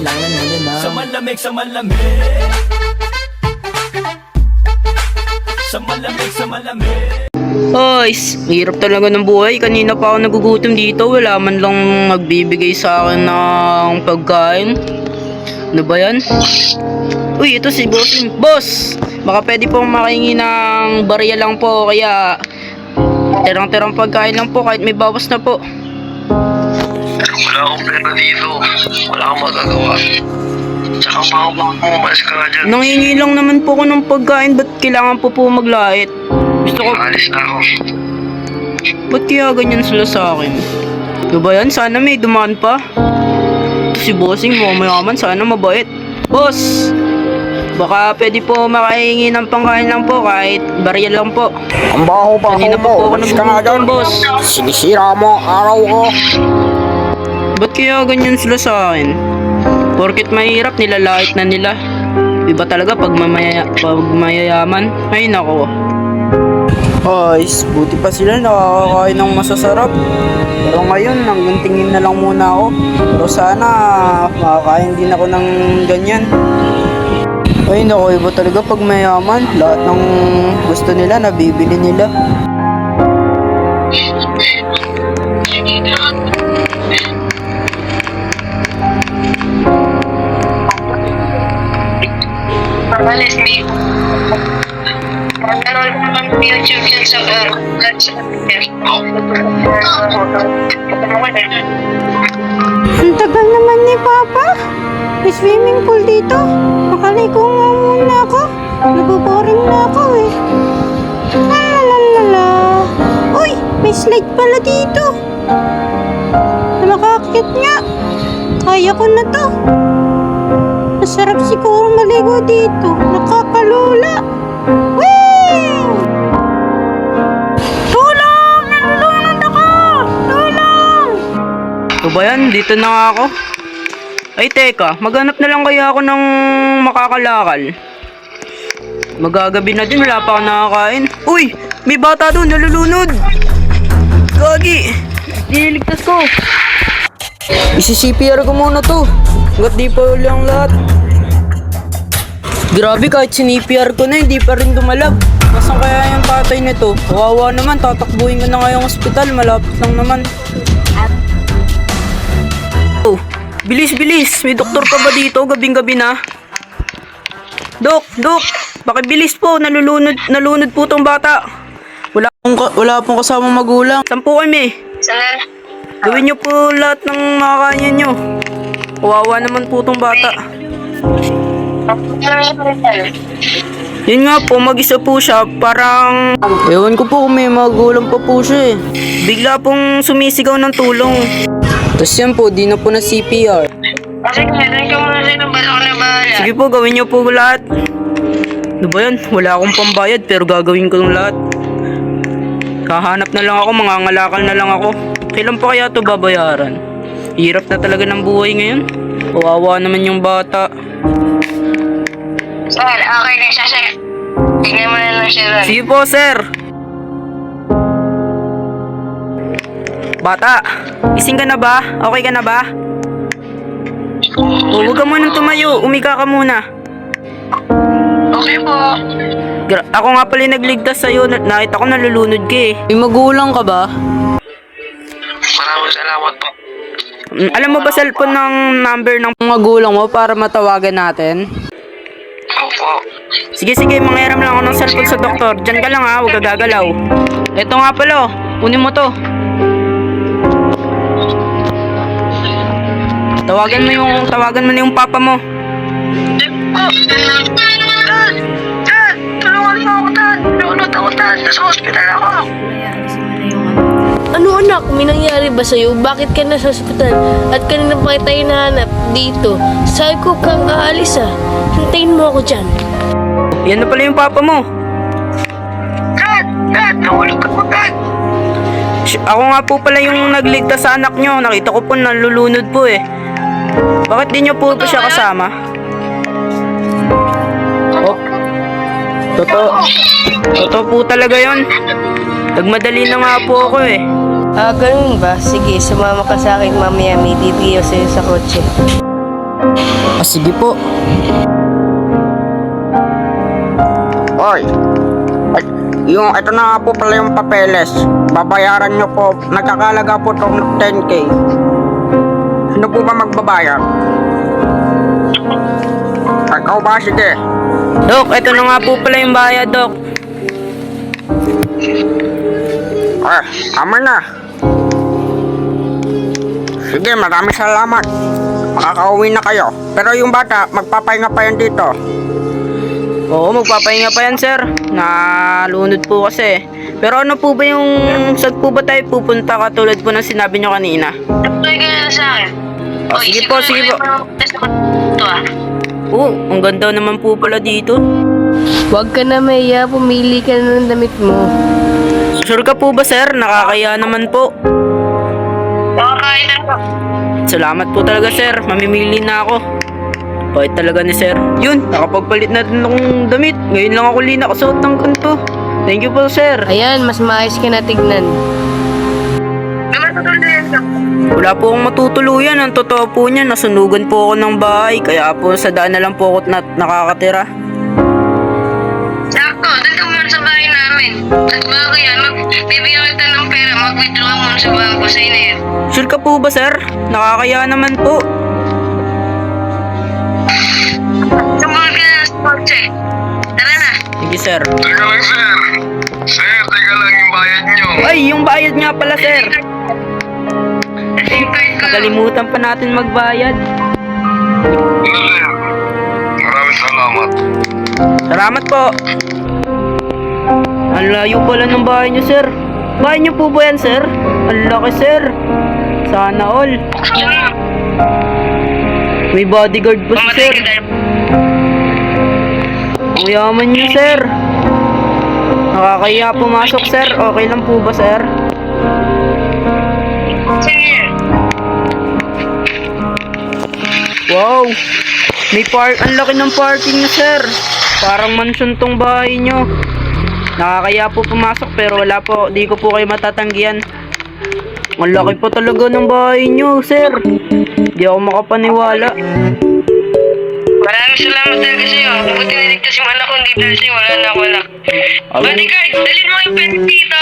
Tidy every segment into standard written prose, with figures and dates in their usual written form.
kailangan mo na. Sa malamig, sa malamig. Sa malamig, sa malamig. Ay, hirap talaga ng buhay. Kanina pa ako nagugutom dito. Wala man lang magbibigay sa akin ng pagkain. Ano ba yan? Uy, ito si Bossing. Boss! Baka pwede pong makahingi ng barya lang po. Kaya terang-terang pagkain lang po kahit may bawas na po. Wala akong pera dito. Wala akong magagawa. Tsaka umalis ka nga dyan. Nangingi lang naman po ko ng pagkain. Ba't kailangan po maglait? Gusto ko... Alis na ako. Ba't kaya ganyan sila sa akin? Ano ba yan? Sana may dumaan pa. Ito si Bossing mo, mayaman. Sana mabait. Boss! Baka pwede po makahingi ng pangkain lang po kahit barya lang po. Ang baho pa Kanina pa po ako nagugutom, boss. Sinisira mo ang araw ko. Ba't kaya ganyan sila sa akin? Porket mahirap, nilalait na nila. Iba talaga pag mayayaman. Ay nako. Ay, buti pa sila nakakakain ng masasarap. Pero ngayon, hanggang tingin na lang muna ako. Pero sana makakain din ako ng ganyan. Ay nako, iba talaga pag mayaman. Lahat ng gusto nila, nabibili nila. Alis ni. Meron naman YouTube yan sa Ang tagal naman ni Papa. May swimming pool dito. Makaligo nga muna ako. Naboboring na ako eh. Lalalala. Uy, may slide pala dito. Makakakit nga. Kaya ko na to. Masarap siguro maligo dito. Nakakalula. Wee! Tulong! Nalulunod ako! Tulong! Ito ba yan? Dito na nga ako. Ay teka, maghanap na lang kaya ako ng makakalakal. Magagabi na din, wala pa ako nakakain. Uy! May bata doon, nalulunod! Gagi! Niligtas ko! Isi-CPR ko muna to. Hanggat di pa uli ang lahat. Grabe, kahit sinipr ko na, hindi pa rin dumalab. Nasaan kaya yung tatay nito? Kawawa naman, tatakbuhin ko na ngayong ospital. Malapit lang naman. Oh, bilis, bilis. May doktor pa ba dito? Gabing-gabi na. Dok, pakibilis po. Nalunod po tong bata. Wala pong kasamang magulang. Saan po kami? Saan? Gawin niyo po lahat ng makakain niyo. Kawawa naman po tong bata. Yun nga po, mag-isa po siya. Parang... Ewan ko po kung may magulang pa po siya eh. Bigla pong sumisigaw ng tulong. Tapos yan po, di na po na CPR. Kasi meron ka muna rin ng balak na bahala. Sige po, gawin niyo po lahat. Ano ba yan? Wala akong pambayad pero gagawin ko ng lahat. Kahanap na lang ako, mangangalakal na lang ako. Kailan pa kaya ito babayaran? Hirap na talaga ng buhay ngayon. Kawawa naman yung bata. Sir, okay na siya, sir. Tingnan mo na lang siya doon. Sige po, sir. Bata, gising ka na ba? Okay ka na ba? O, huwag ka munang tumayo. Umiga ka muna. Okay po. Ako nga pala yung nagligtas sa'yo. Nakita ko nalulunod ka eh. May magulang ka ba? Maraming salamat po. Alam mo ba cellphone ng number ng magulang mo para matawagan natin? Opo. Sige, manghiram lang ako ng cellphone sa doktor. Diyan ka lang ha, huwag ka gagalaw. Ito nga pala oh, kunin mo to. Tawagan mo na yung papa mo. Dad! Tulungan mo ako, Dad! Nalunod ako, Dad! Nasa hospital ako! Ano anak, may nangyari ba sa'yo? Bakit ka nasa ospital? At kanina pa tayo nahanap dito. Sabi ko kang aalis ah. Hintayin mo ako dyan. Yan na pala yung papa mo. Dad! Dad! Nahulog ako, Dad! Ako nga po pala yung nagligtas sa anak nyo. Nakita ko po nalulunod po eh. Bakit di nyo po siya kasama? Oh. Totoo po talaga yon. Nagmadali na nga po ako eh. Ganun ba? Sige, sumama ka sa akin mamaya. May bibigay ko sa'yo sa kotse. sige po. Oy. Ay, ito na nga po pala yung papeles. Babayaran nyo po. Nagkakalaga po itong 10K. Sino po ba magbabayar? Ikaw ba? Sige. Dok, ito na nga po pala yung bayad, Dok. Tama na. Sige, maraming salamat. Makakauwi na kayo. Pero yung bata, magpapahinga pa yan dito. Oo, magpapahinga pa yan, sir. Nalunod po kasi. Pero ano po ba yung... Saan po ba tayo pupunta katulad po ng sinabi nyo kanina? Tuloy ka na sa akin. Oh, sige po, sige po. Ito ah. Oo, ang ganda naman po pala dito. Huwag ka na maya, pumili ka na ng damit mo. Sure ka po ba, sir? Nakakaya naman po. Nakakain na ako. Salamat po talaga, sir. Mamimili na ako. Bait talaga ni sir. Yun, nakapagpalit na din akong damit. Ngayon lang ako nakasuot ng ganito. Thank you po, sir. Ayan, mas maayos ka na tignan. Naman tutuloy ka. Wala po akong matutuluyan. Ang totoo po niya, nasunugan po ako ng bahay. Kaya po sa daan na lang po ako nakakatira. Sakto, doon ka muna sa bahay namin. At bago yan, bibigyan kita ng pera. Mag-withdraw ka muna sa bangko sa ina yan. Sure ka po ba, sir? Nakakaya naman po. Sumunod ka na sa kotse. Tara na. Sige, sir. Teka lang, sir. Sir, teka lang yung bayad nyo. Ay, yung bayad nga pala, sir. SIM card ko. Nakalimutan pa natin magbayad. Ano, sir? Maraming salamat. Salamat po. Ang layo pala ng bahay niyo, sir. Bahay niyo po ba yan, sir? Ang laki, sir. Sana all. May bodyguard pa si sir. Ang yaman niyo, sir. Nakakaya pumasok, sir. Okay lang po ba, sir? Sige. Wow. Ang laki ng parking niyo, sir. Parang mansion tong bahay niyo. Nakakaya po pumasok pero wala po. Di ko po kayo matatanggihan. Ang laki po talaga ng bahay niyo, sir. Di ako makapaniwala. Maraming salamat talaga sa'yo. Buti niligtas yung anak ko. Hindi dahil sa'yo, wala na ako anak. Bodyguard, dalhin mo yung pwede dito.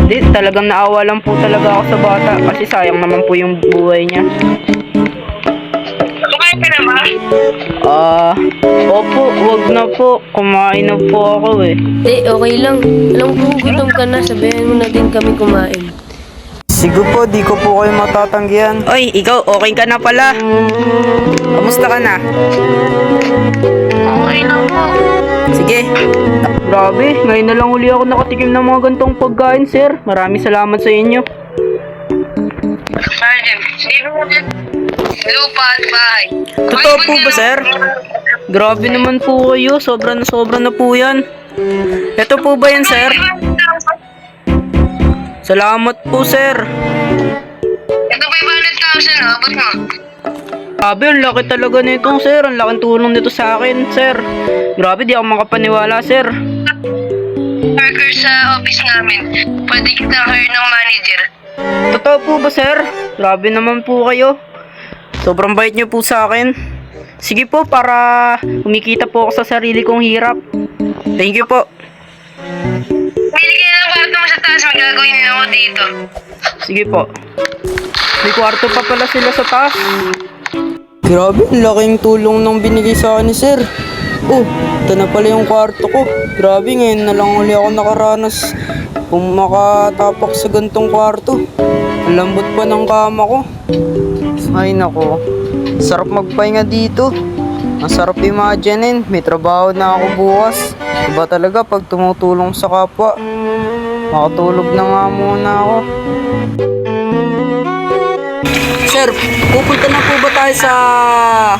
Di, talagang naawa lang po talaga ako sa bata. Kasi sayang naman po yung buhay niya. Kumain ka na ba? Opo, wag na po. Kumain na po ako eh. Okay lang. Alam ko gutom ka na, sabihin mo na din kami kumain. Sige po, di ko po kayo matatanggihan. Oy, ikaw, okay ka na pala. Kamusta ka na? Okay lang po. Sige. Grabe, ngayon na lang uli ako nakatikim ng mga gantong pagkain, sir. Maraming salamat sa inyo. Sergeant, sige mo din. Lupa at bahay. Totoo po ba, sir? Grabe naman po kayo. Sobra na po yan. Ito po ba yan, sir? Salamat po, sir. Ito 500,000, abot mo. Grabe, ang laki talaga nito, sir. Ang laking tulong nito sa akin, sir. Grabe, di ako makapaniwala, sir. Worker sa office namin. Pwede kita hire ng manager. Totoo po ba, sir? Grabe naman po kayo. Sobrang bait niyo po sa akin. Sige po, para kumikita po ako sa sarili kong hirap. Thank you po. Pili kayo ng kwarto mo sa taas. May gagawin nila ako dito. Sige po. May kwarto pa pala sila sa taas. Grabe, ang laking tulong nang binigay sa akin ni sir. Oh, ito na pala yung kwarto ko. Grabe, ngayon na lang uli ako nakaranas kung makatapak sa gantong kwarto. Ang lambot pa ng kama ko. Ay nako, sarap magpahinga dito. Ang sarap imaginein, may trabaho na ako bukas. Iba talaga pag tumutulong sa kapwa. Makatulog na nga muna ako. Sir, pupunta na po ba tayo sa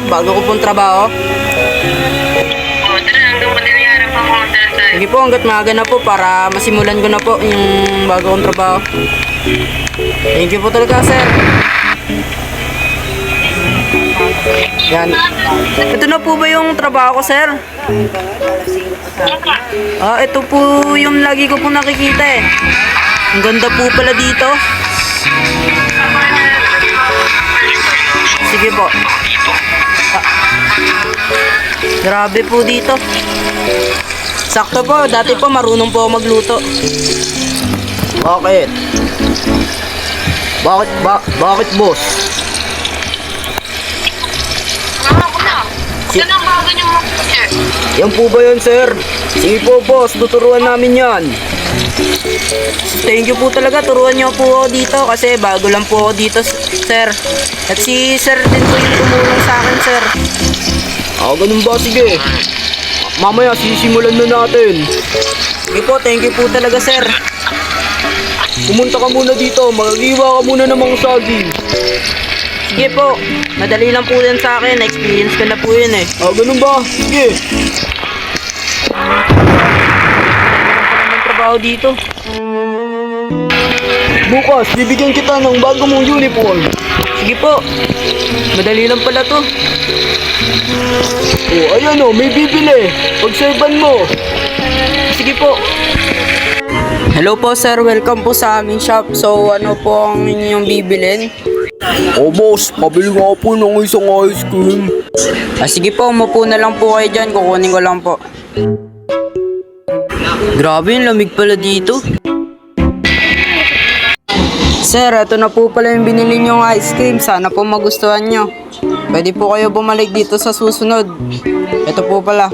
bago ko pong trabaho? O, tara. Hanggang madaliharap ako magdala tayo. Sige po, hanggat maaga na po para masimulan ko na po yung bago kong trabaho. Thank you po talaga, sir. Yan. Ito na po ba yung trabaho ko, sir? Ito po yung lagi ko po nakikita eh. Ang ganda po pala dito. Sige Sige po. Dito. Grabe po dito. Sakto po, dati po marunong po ako magluto. Bakit? Bakit boss? Ako na. Yan ang bago niyong mag-share. Yan po ba yun, sir? Sige po, boss. Tuturuan namin yan. Thank you po talaga, turuan niyo po ako dito kasi bago lang po ako dito, sir. At si sir din po yung tumulong sa akin, sir. Ganun ba? Sige. Mamaya, sisimulan na natin. Sige po, thank you po talaga, sir. Pumunta ka muna dito. Magiwa ka muna ng mga saging. Sige po, madali lang po yan sa akin. Experience ko na po yun eh. Ganun ba? Sige. Ang trabaho dito. Bukas, bibigyan kita ng bago mong uniform. Sige po, madali lang pala to. Ayan may bibili. Pagserban mo. Sige po. Hello po sir, welcome po sa aming shop. So ano po ang inyong bibilin? Boss, pabili nga po ng isang ice cream. Sige po, umupo na lang po kayo dyan. Kukunin ko lang po. Grabe yung lamig pala dito. Sir, ito na po pala yung binili nyong ice cream. Sana po magustuhan nyo. Pwede po kayo bumalik dito sa susunod. Ito po pala.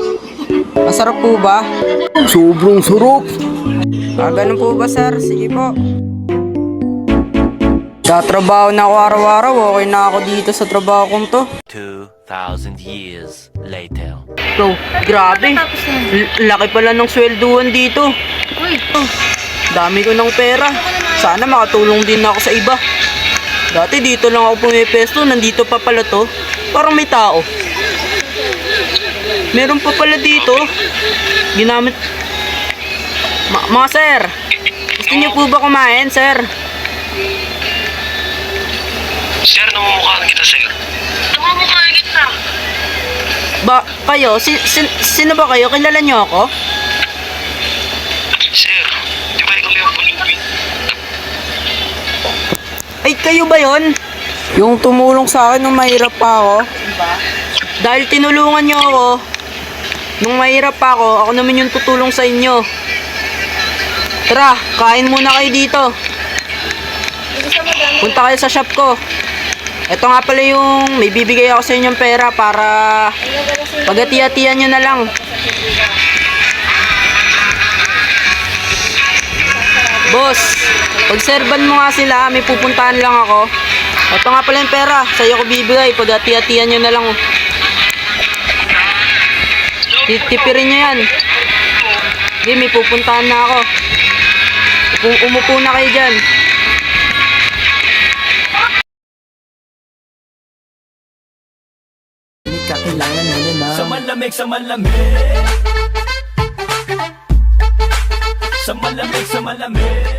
Masarap po ba? Sobrang sarap. Ganun po ba sir? Sige po. Tatrabaho na ako araw-araw. Okay na ako dito sa trabaho kong to. 2,000 years later. So, grabe. Laki pala ng swelduhan dito. Dami ko ng pera. Sana makatulong din ako sa iba. Dati dito lang ako pumipesto. Nandito pa pala to. Parang may tao. Meron pa pala dito. Ginamit. Mga sir. Gusto niyo po ba kumain, sir? Sir, namumukhaan kita, sir. Namumukha kita. Ba, kayo? Sino ba kayo? Kilala niyo ako? Sir, di ba ikaw yung pulipin? Ay, kayo ba yon? Yung tumulong sa akin nung mahirap pa ako? Dahil tinulungan niyo ako, nung mahirap pa ako naman yung tutulong sa inyo. Tara, kain muna kayo dito. Punta kayo sa shop ko. Ito nga pala yung may bibigay ako sa inyong pera para pagati-hatian nyo na lang. Boss, pagserban mo nga sila, may pupuntahan lang ako. Ito nga pala yung pera, sa'yo ko bibigay, pagati-hatian nyo na lang. Titipirin nyo yan. Hindi, may pupuntahan na ako. Umupo na kayo dyan. Sa malamig, sa malamig. Sa malamig, sa malamig.